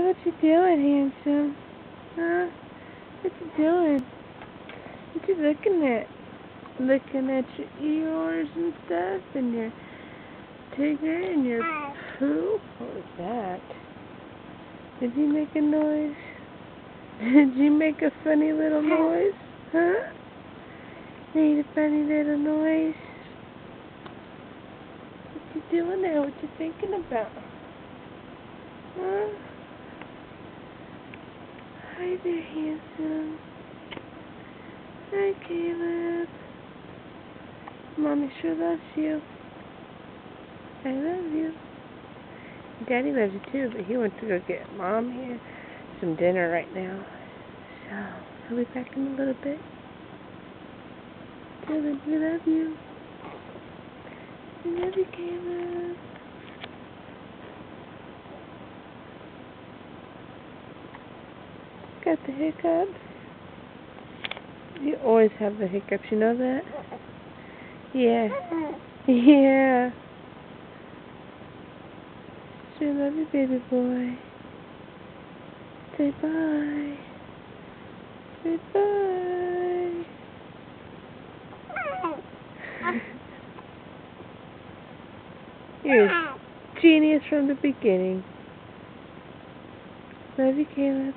What you doing, handsome? Huh? What you doing? What you looking at? Looking at your Eeyores and stuff, and your Tigger, and your poo? What was that? Did you make a noise? Did you make a funny little noise? Huh? Made a funny little noise? What you doing there? What you thinking about? Huh? Hi there, handsome. Hi, Caleb. Mommy sure loves you. I love you. Daddy loves you too, but he went to go get Mom here some dinner right now. So, he'll be back in a little bit. Caleb, we love you. We love you, Caleb. Got the hiccups. You always have the hiccups, you know that? Yeah. Yeah. Sure love you, baby boy. Say bye. Say bye. You're a genius from the beginning. Love you, Caleb.